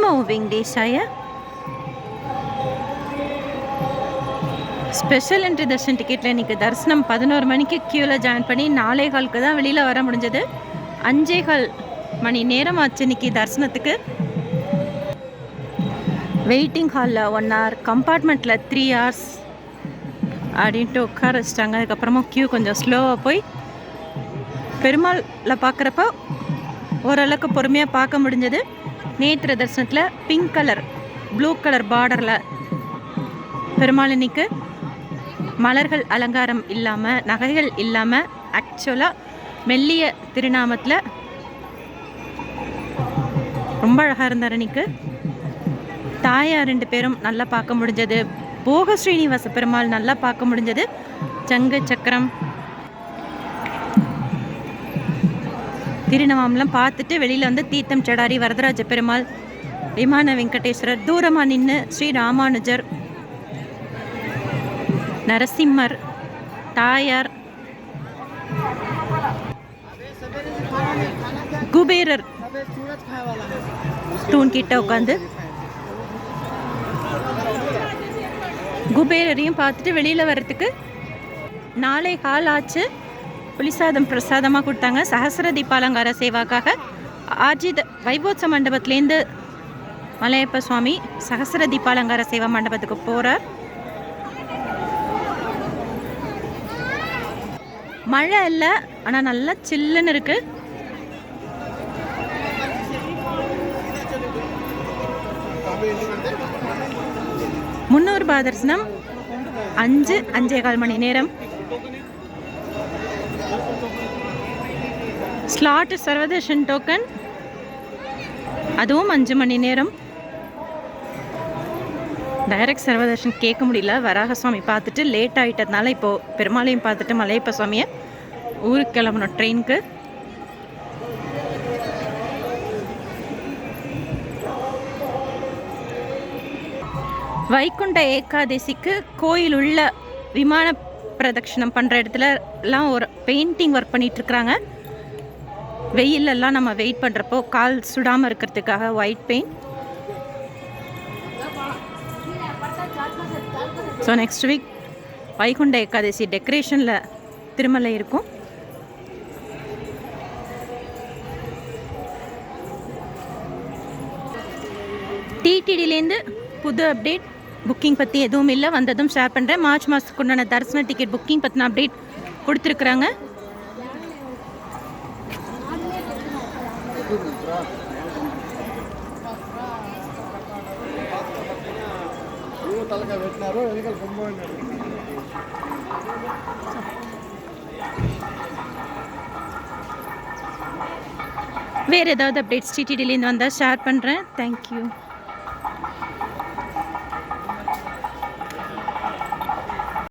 நமோ வெங்கடேஷாய. Special entry Darshan டிக்கெட்டில் இன்றைக்கி தரிசனம் 11 மணிக்கு க்யூவில் ஜாயின் பண்ணி 4:15 தான் வெளியில் வர முடிஞ்சது. 5:15 மணி நேரம் ஆச்சு இன்றைக்கி தரிசனத்துக்கு. வெயிட்டிங் ஹாலில் 1 hour, கம்பார்ட்மெண்ட்டில் 3 hours அப்படின்ட்டு உட்கார வச்சிட்டாங்க. அதுக்கப்புறமா க்யூ கொஞ்சம் ஸ்லோவாக போய் பெருமாளில் பார்க்குறப்ப ஓரளவுக்கு பொறுமையாக பார்க்க முடிஞ்சது. நேத்திர தரிசனத்தில் பிங்க் கலர் ப்ளூ கலர் பார்டரில் பெருமாள் இன்னைக்கு மலர்கள் அலங்காரம் இல்லாமல், நகைகள் இல்லாமல், ஆக்சுவலாக மெல்லிய திருநாமத்தில் ரொம்ப அழகாக இருந்தார். இன்னைக்கு தாயார் 2 பேரும் நல்லா பார்க்க முடிஞ்சது. போக ஸ்ரீனிவாச பெருமாள் நல்லா பார்க்க முடிஞ்சது. சங்கு சக்கரம் திருநவாம்லாம் பார்த்துட்டு வெளியில் வந்து தீர்த்தம் செடாரி வரதராஜ பெருமாள், விமான வெங்கடேஸ்வரர், தூரமாக நின்று ஸ்ரீ ராமானுஜர், நரசிம்மர், தாயார், குபேரர் தூண் கிட்ட உட்காந்து குபேரரையும் பார்த்துட்டு வெளியில் வர்றதுக்கு 4:15 ஆச்சு. புளிசாதம் பிரசாதமாக கொடுத்தாங்க. சஹஸ்ர தீபாலங்கார சேவாக்காக ஆஜித் வைபோத்சவ மண்டபத்துலேருந்து மலையப்ப சுவாமி சஹஸ்ர தீபாலங்கார சேவா மண்டபத்துக்கு போகிறார். மழை இல்லை, ஆனால் நல்லா சில்லுன்னு இருக்கு. முன்னூறு தரிசனம் 5-5:15 மணி நேரம். ஸ்லாட் சர்வதர்ஷன் டோக்கன் அதுவும் 5 மணி நேரம். டைரக்ட் சர்வதர்ஷன் கேட்க முடியல. வராக சுவாமி பார்த்துட்டு லேட் ஆகிட்டதுனால இப்போது பெருமாளையும் பார்த்துட்டு மலையப்ப சுவாமியை ஊருக்கு கிளம்பணும் ட்ரெயினுக்கு. வைகுண்ட ஏகாதசிக்கு கோயில் உள்ள விமான பிரதட்சணம் பண்ணுற இடத்துல எல்லாம் ஒரு பெயிண்டிங் ஒர்க் பண்ணிகிட்ருக்குறாங்க. வெயிலெல்லாம் நம்ம வெயிட் பண்ணுறப்போ கால் சுடாமல் இருக்கிறதுக்காக white paint. So next week Vaikunta Ekadasi டெக்கரேஷனில் திருமலை இருக்கும். டிடிடிலேருந்து புது அப்டேட் புக்கிங் பற்றி எதுவும் இல்லை. வந்ததும் ஷேர் பண்ணுறேன். மார்ச் மாதத்துக்கு உண்டான தரிசன டிக்கெட் புக்கிங் பற்றின அப்டேட் கொடுத்துருக்குறாங்க. வேறு ஏதாவது அப்டேட்ஸ் டிடிடிலேருந்து வந்தால் ஷேர் பண்ணுறேன். தேங்க்யூ.